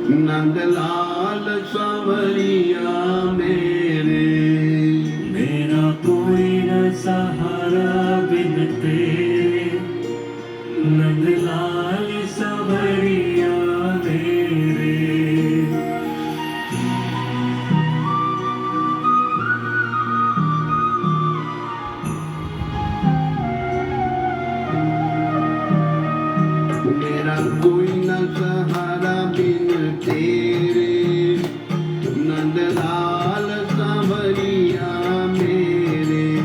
नंदलाल सांवरिया मेरे, मेरा कोई न सहारा बिन तेरे, नंदलाल सांवरिया मेरे। मेरा कोई न सहारा बिन तेरे, नंदलाल सांवरिया मेरे।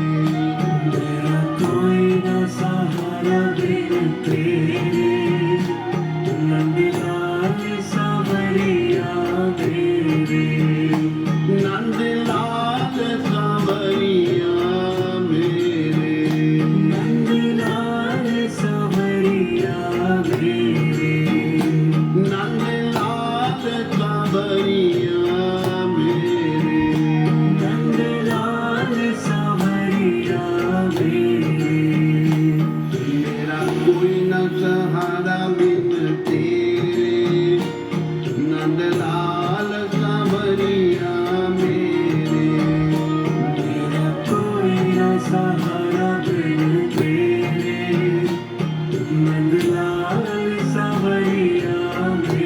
मेरा कोई न सहारा बिन तेरे, नंदलाल सांवरिया मेरे। नंदलाल सांवरिया मेरे, नंदलाल सांवरिया मेरे। नंदलाल सांवरिया मेरे। नंदलाल सांवरिया मेरे। मेरा कोई न सहारा बिन तेरे, नंदलाल सांवरिया मेरे। मेरा कोई न सहारा बिन तेरे, नंदलाल सांवरिया मेरे।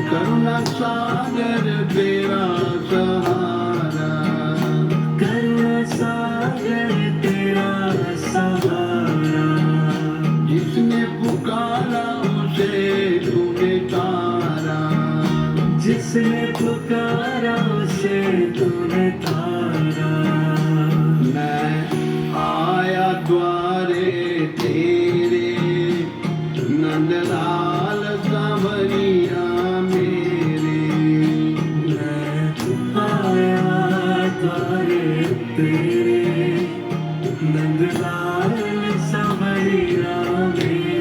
करुणा सागर तेरा सहारा, करुणा सागर तेरा सहारा। जिसने पुकारा उसे तूने तारा। जिसने पुकारा उसे तूने तारा। मैं आया द्वारे तेरे, नंदलाल सांवरिया मेरे। मैं आया द्वारे तेरे, नंदलाल सांवरिया मेरे।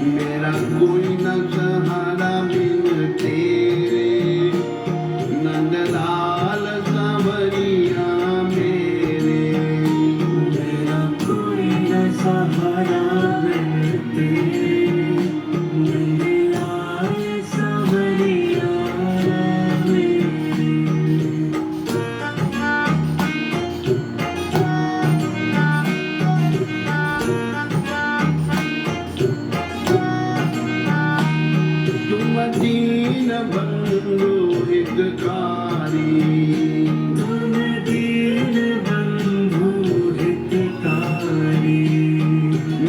मेरा कोई न सहारा बिन तेरे, नंदलाल सांवरिया मेरे। मेरा कोई न सहारा बिन तेरे, नंदलाल सांवरिया मेरे। तुम दीन बंधु हितकारी, तुम दीन बंधु हितकारी।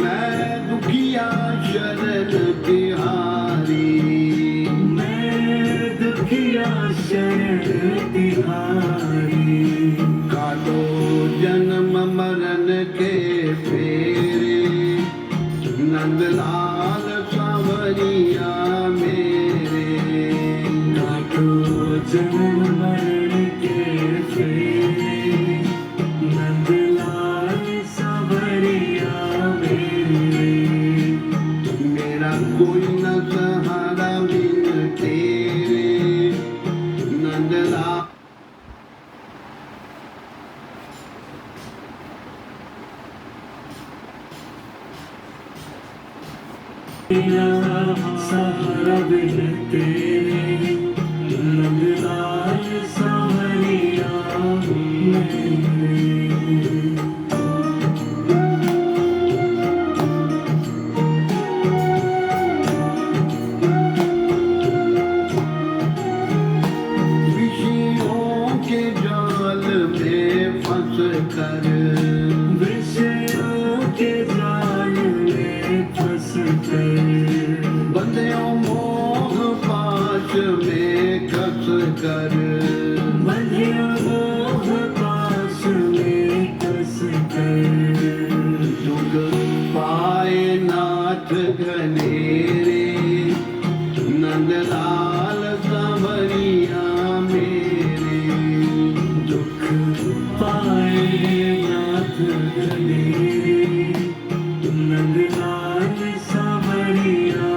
मैं दुखिया शरण तिहारी। मैं दुखिया शरण तिहारी। काटो जन्म मरण के फेरे, नंदलाल सांवरिया मेरे। काटो जन्म मरण के फेरे, नंदलाल सांवरिया मेरे। मेरा कोई न सहारा बिन तेरे, नंदलाल। मेरा सहारा बिन तेरे, नंदलाल सांवरिया मेरे। विषयों के जाल में फंस कर, विषयों के जाल में फंस कर। बंधे मोह पाश में कस कर। बंधे मोह पाश में कस कर। सुख पाए नाथ घनेरे, नंदलाल सांवरिया मेरे। दुख पाए नाथ घनेरे, नंदलाल सांवरिया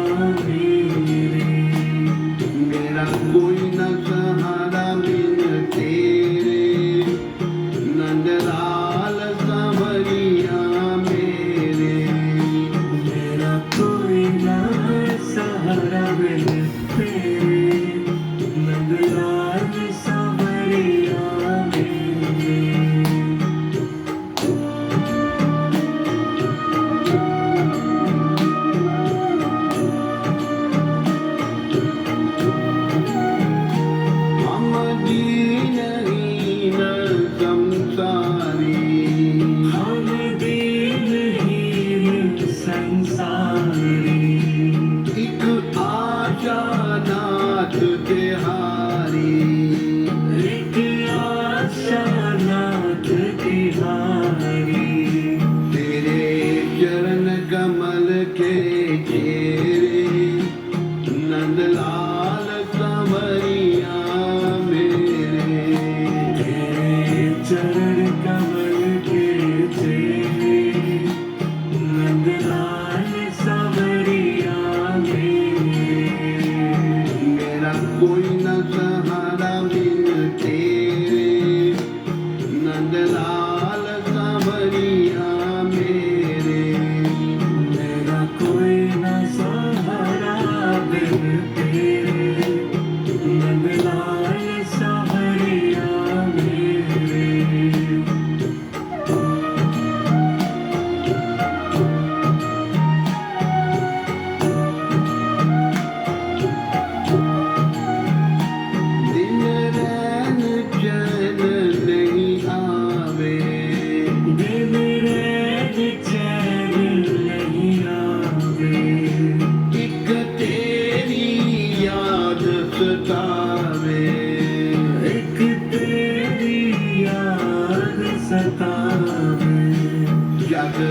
मेरे। मेरा कोई न सहारा बिन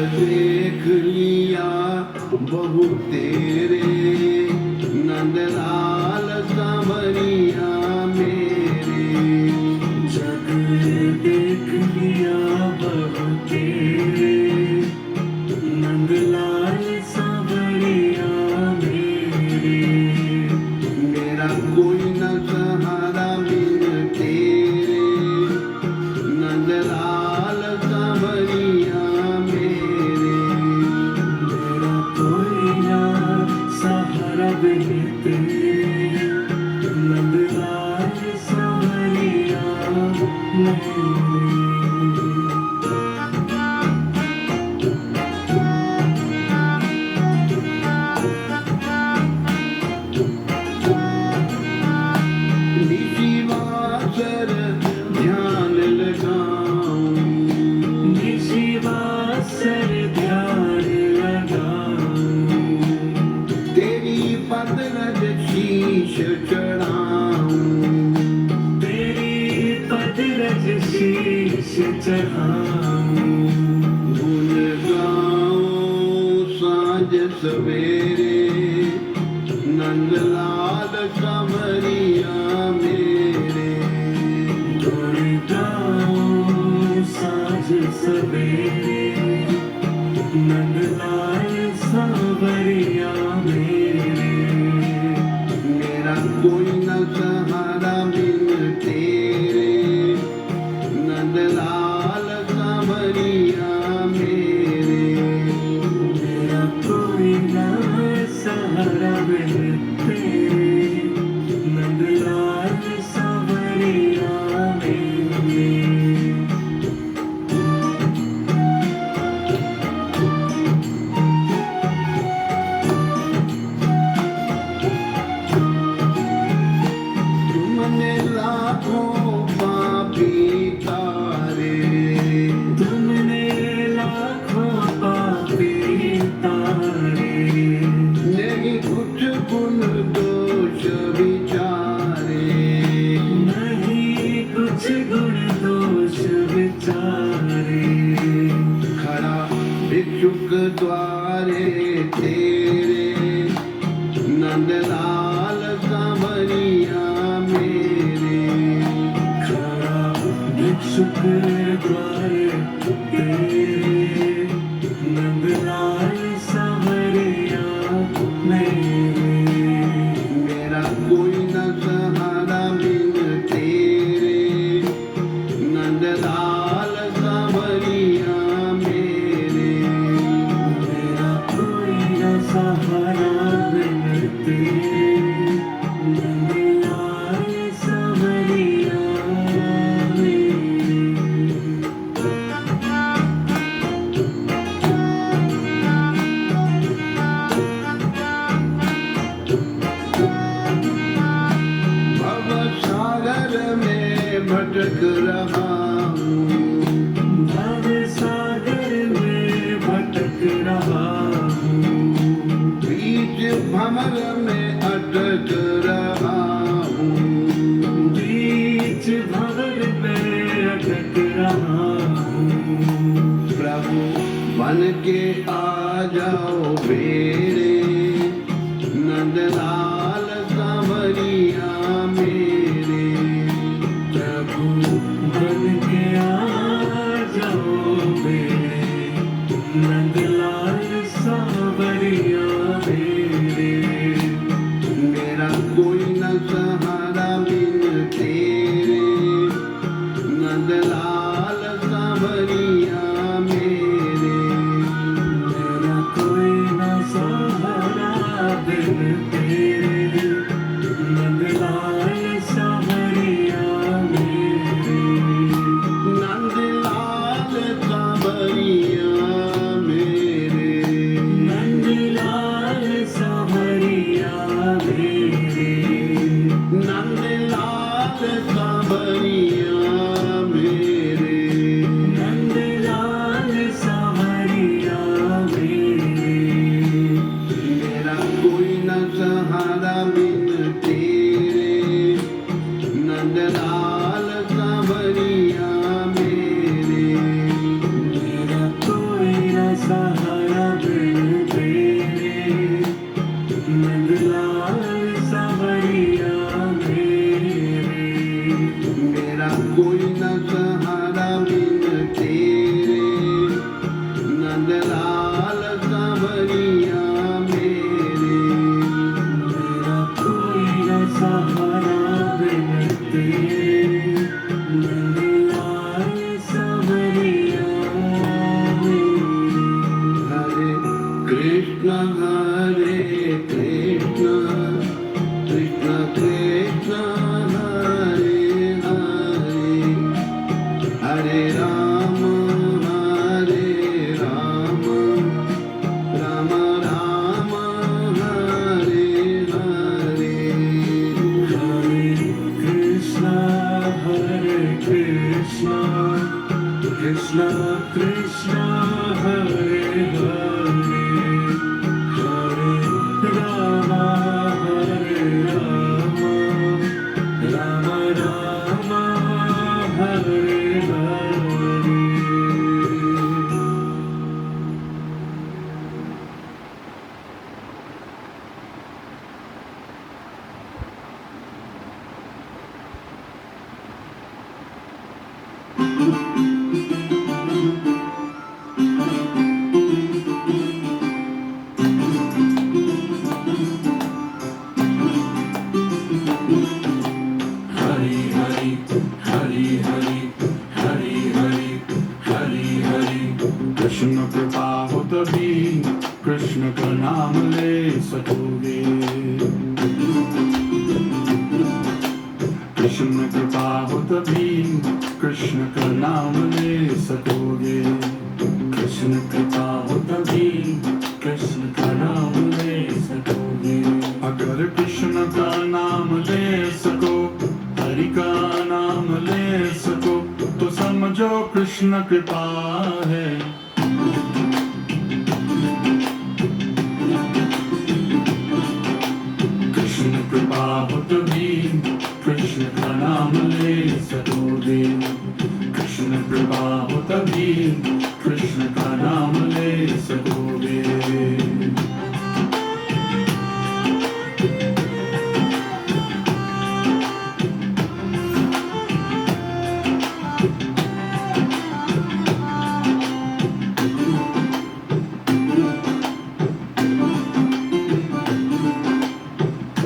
देख लिया बहु तेरे नंदलाल सांवरिया मेरे। जग देख लिया बहु तेरे नंदलाल सांवरिया मेरे। मेरा कोई न सहारा बिन तेरे नंदलाल सांवरिया मेरे। मेरा कोई ना सहारा बिन तेरे नंदलाल सांवरिया मेरे। निशिवासर ध्यान लगाऊं निशिवासर ध्यान लगाऊं। तेरी पद रज शीश चढ़ाऊं। तेरी पद रज शीश चढ़ाऊं। गुण गाऊं सांझ सवेरे नंदलाल सांवरिया मेरे। गुण गाऊं साँझ सवेरे नंदलाल सांवरिया मेरे। मेरा कोई न सहारा बिन तेरे नंदलाल सांवरिया मेरे। मेरा कोई ना सहारा बिन तेरे नंदलाल सांवरिया मेरे। तुमने लाखों पापी तारे। तुमने लाखों पापी तारे। नहीं कुछ गुण दोष विचारे। नहीं कुछ गुण दोष विचारे। खड़ा भिक्षुक द्वारे तेरे नंदलाल सांवरिया मेरे। खड़ा भिक्षुक द्वारे तेरे नंदलाल सांवरिया मेरे। मेरा कोई न सहारा बिन तेरे नंदलाल सांवरिया मेरे। मेरा कोई ना सहारा बिन तेरे नंदलाल सांवरिया मेरे। भव सागर में भटक रहा हूँ। भव सागर में भटक रहा हूँ। बीच भंवर में अटक रहा हूँ। बीच भंवर में अटक रहा हूँ। प्रभु बन के आ जाओ मेरे नंदलाल सांवरिया मेरे। प्रभु बन के आ जाओ मेरे नंदलाल सांवरिया मेरे। मेरा कोई न सहारा बिन तेरे नंदलाल सांवरिया मेरे। मेरा कोई ना सहारा बिन तेरे नंदलाल सांवरिया मेरे। नंदलाल सांवरिया मेरे। नंदलाल सांवरिया मेरे। नंदलाल सांवरिया मेरे। नंदलाल सांवरिया मेरे। मेरा कोई न सहारा बिन तेरे नंदलाल सांवरिया मेरे। मेरा कोई ना कोई न सहारा बिन तेरे, नंदलाल सांवरिया मेरे। मेरा कोई न सहारा बिन तेरे, नंदलाल सांवरिया मेरे। हरे कृष्ण कृष्ण कृष्ण हरे हरे, हरे Ram Ram Ram Hare Hare. Hare Krishna, Krishna Krishna, Hare Hare, Hare Rama, Rama Rama, Hare Hare. Hari Hari, Hari Hari, Hari Hari, Hari Hari. Krishna कृपा हो तभी कृष्ण का नाम ले सकोगे। कृष्ण कृपा हो तभी कृष्ण का नाम ले सकोगे। कृष्ण कृपा हो तभी कृष्ण का नाम ले सकोगे। अगर कृष्ण का नाम ले सको, हरि का नाम ले सको, तो समझो कृष्ण कृपा है। कृष्ण कृपा हो तभी कृष्ण का नाम ले सकोगे। कृष्ण कृपा हो तभी कृष्ण का नाम ले सकोगे।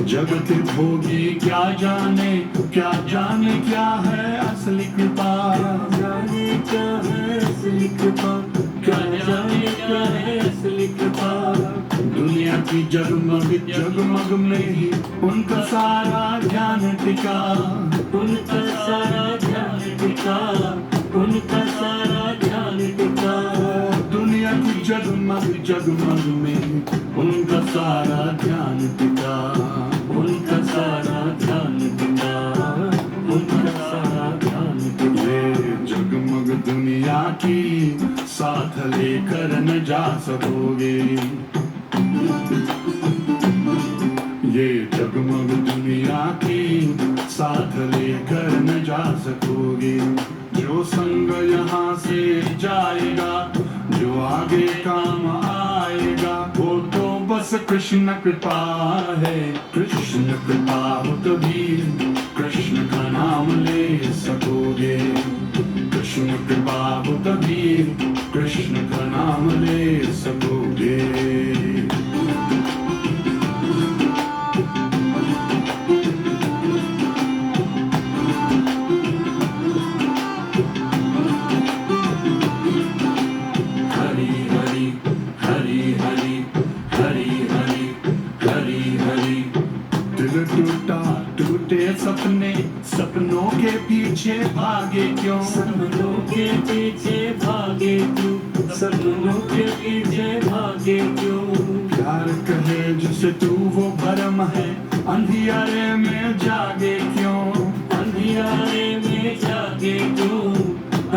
जगत भोगी क्या जाने क्या है असली कृपा। जाने क्या है असली कृपा, क्या जाने क्या है असली कृपा। दुनिया की जगमग जगमग में ही उनका सारा ध्यान टिका। उनका सारा ध्यान टिका, उनका सारा ध्यान टिका। दुनिया की जगमग जगमग में उनका सारा ध्यान टिका। उनका सारा ध्यान टिका, उनका सारा ध्यान टिका। ये जगमग दुनिया की साथ लेकर न जा सकोगे। ये जगमग दुनिया की साथ लेकर न जा सकोगे। जो संग यहाँ से जाएगा, जो आगे काम आएगा, वो तो बस कृष्ण कृपा है। कृष्ण कृपा हो तभी कृष्ण का नाम ले सकोगे। कृष्ण कृपा हो तभी कृष्ण का नाम ले सकोगे। हरि हरि, हरि हरि, हरि हरि, हरि हरि। दिल टूटा टूटे सपने, सपनों के पीछे भागे क्यों। सपनों के पीछे भागे क्यों, सपनों के पीछे भागे क्यों। प्यार कहे जिसे तू वो भरम है, अंधियारे में जागे क्यों। अंधियारे में जागे क्यों,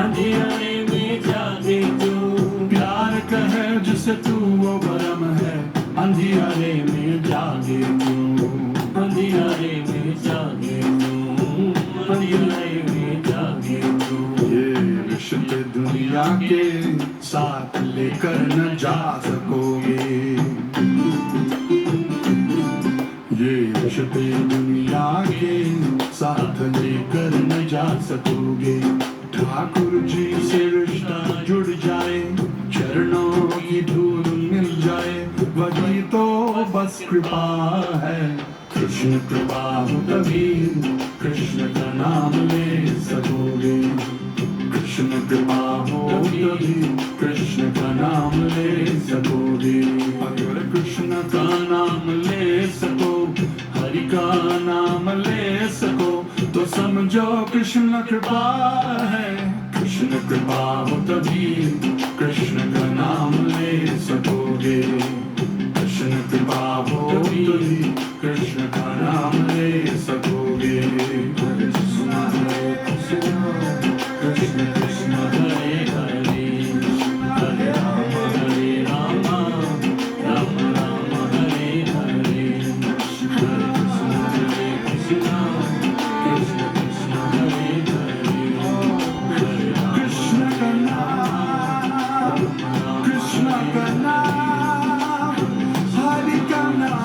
अंधियारे में जागे क्यों। प्यार कहे जिसे तू वो भरम है, अंधियारे में जागे क्यों। अंधियारे में जागे क्यों, अंधियारे में जागे क्यों। ये रिश्ते दुनिया के साथ लेकर न जा सकोगे। ये रिश्ते दुनिया के साथ लेकर न जा सकोगे। ठाकुर जी से रिश्ता जुड़ जाए, चरणों की धूल मिल जाए, वही तो बस कृपा है। कृष्ण कृपा हो तभी कृष्ण का नाम ले सकोगे। कृष्ण कृपा हो तभी कृष्ण का नाम ले सकोगे। अगर कृष्ण का नाम ले सको, हरि का नाम ले सको, तो समझो कृष्ण कृपा है। कृष्ण कृपा हो तभी कृष्ण का नाम ले सकोगे। कृष्ण कृपा हो तभी कृष्ण का नाम ले सकोगे। हरे कृष्ण कृष्ण कृष्ण हरे हरे, हरे राम राम राम हरे हरे। हरे कृष्ण कृष्ण कृष्ण हरे हरे, हरे राम कृष्ण का नाम, कृष्ण का नाम, हरि का नाम।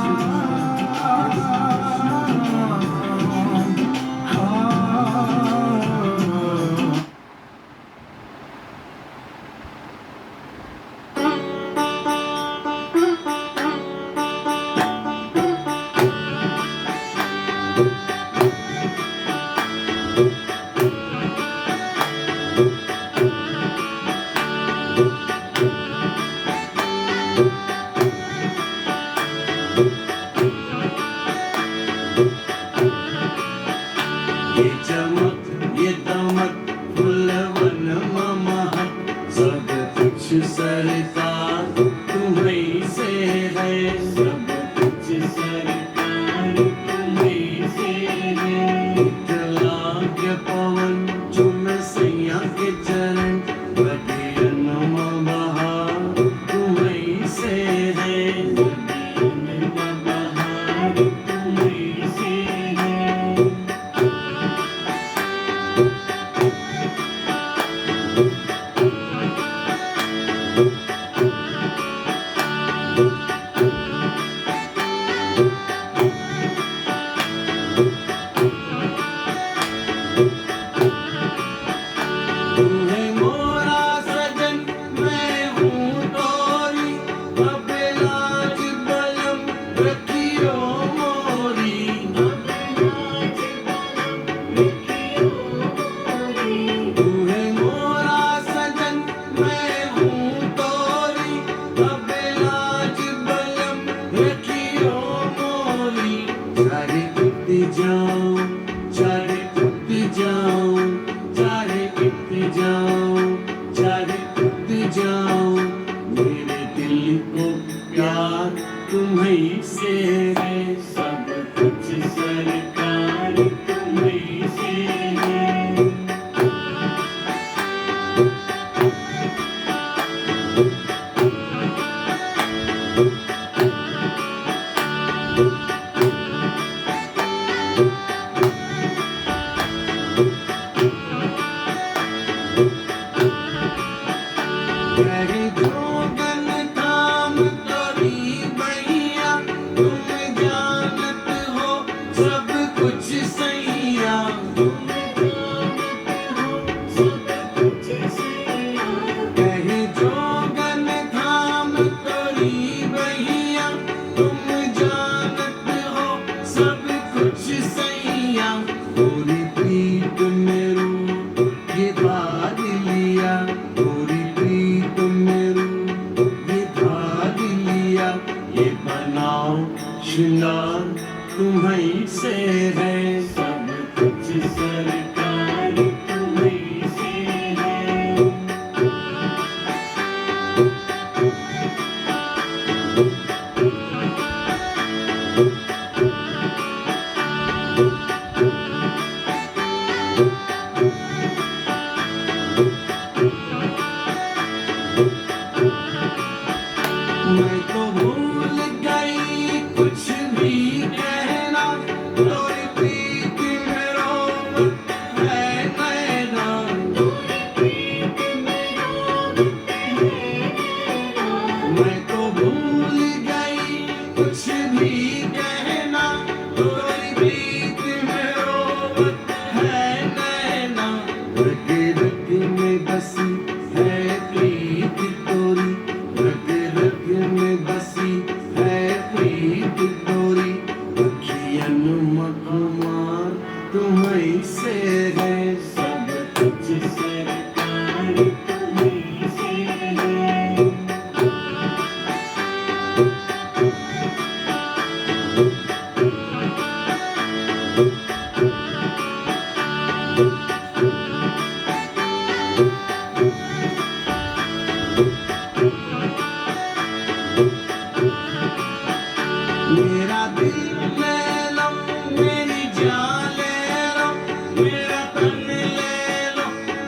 ये चमक ये दमक फुलवन महक, सब कुछ सरकार तुम्हीं से है। सब कुछ सरकार तुम्हीं से है। लागे पवन चुम सैया के चरण, बदियन बहार तुम्हीं से है। बदियन बहार तुम्हीं से है। तुम्हें मोरा सजन मैं हूँ तोरी, अब लाज बलम रखियो मोरी। तुम्हें मोरा सजन मैं हूँ तोरी, अब लाज बलम रखियो मोरी। चारे उठ जाओ, चारे उठ जाओ, चारे उठ जाओ, चारे उठ जाओ। मेरे दिल को प्यार तुम्हीं से है। सब कुछ सरकार तुम्हीं से है।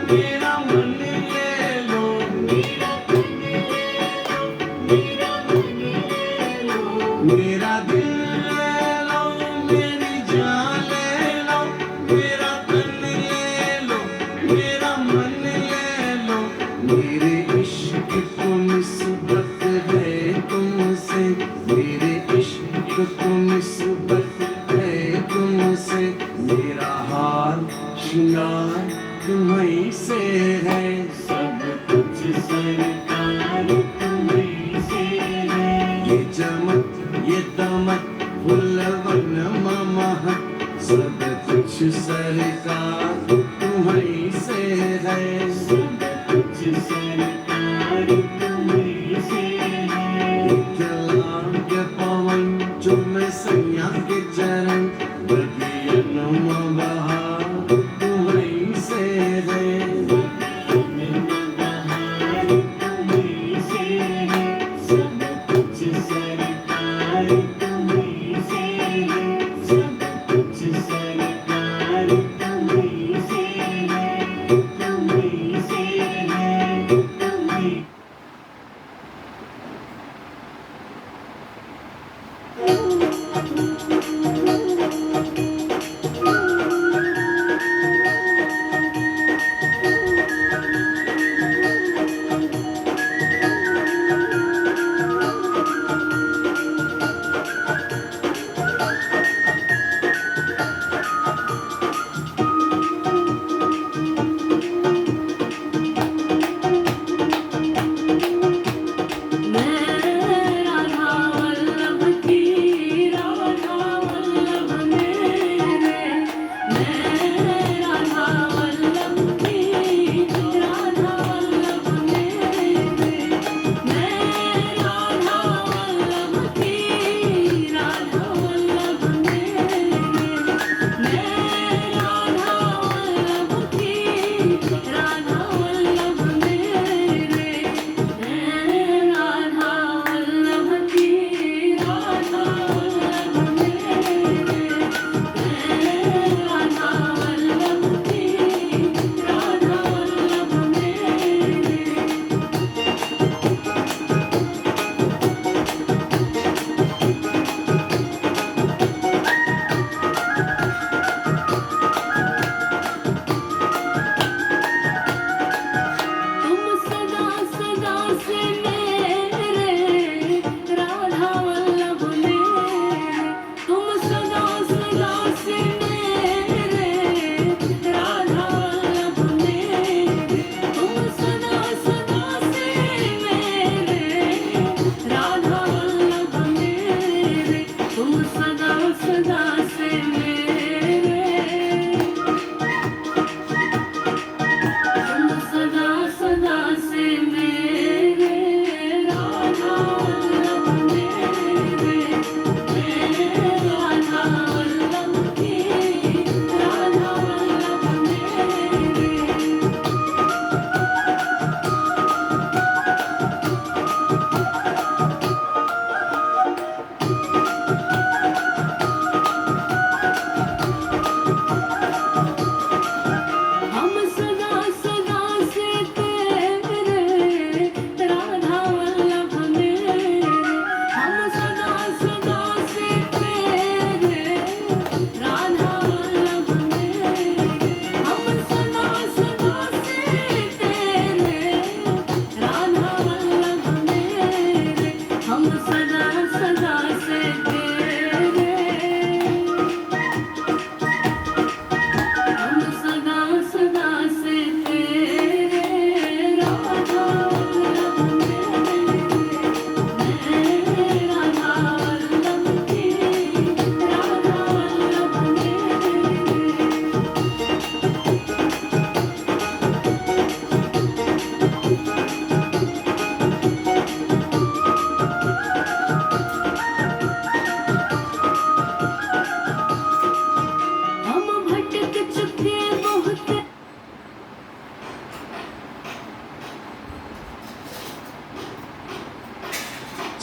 मेरा मन ले लो, मेरा दिल ले लो, मेरी जान ले लो, मेरा तन ले लो, मेरा मन ले लो। मेरे इश्क को निस्बत है तुमसे, मेरे इश्क को निस्बत है तुमसे। मेरा हाल श्रृंगार तुम्हीं से है, सब कुछ सरकार तुम्हीं से है। ये चमक ये दमक फुलवन महक, सब कुछ सरकार तुम्हीं से है, सब कुछ सरकार तुम्हीं से है। उठला के पवन चुम सैया के चरण, बगियन बहार तुम्हीं से है, बगियन बहार तुम्हीं से है। सब कुछ सरकार तुम्हीं से है, सब कुछ सरकार तुम्हीं से है, तुम्हीं से है, तुम्हीं।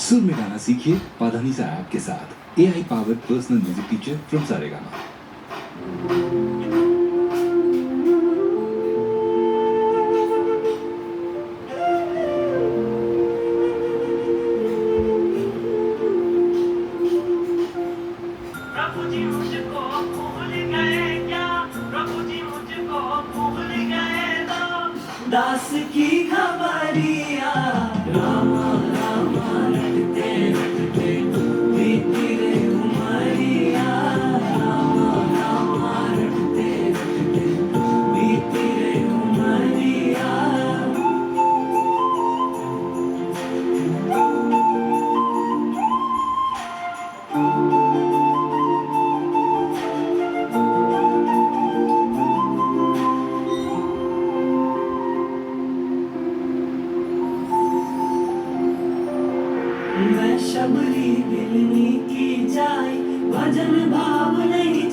सुर में गाना सीखिए पाधानीसा ऐप के साथ। AI powered personal music teacher from Saregama. दास की खबरिया रामा रामा रटते रटते बीती रे उमरिया रामा रामा रटते रटते बीती रे उमरिया मैं शबरी मिलनी की जाए भजन भाव नहीं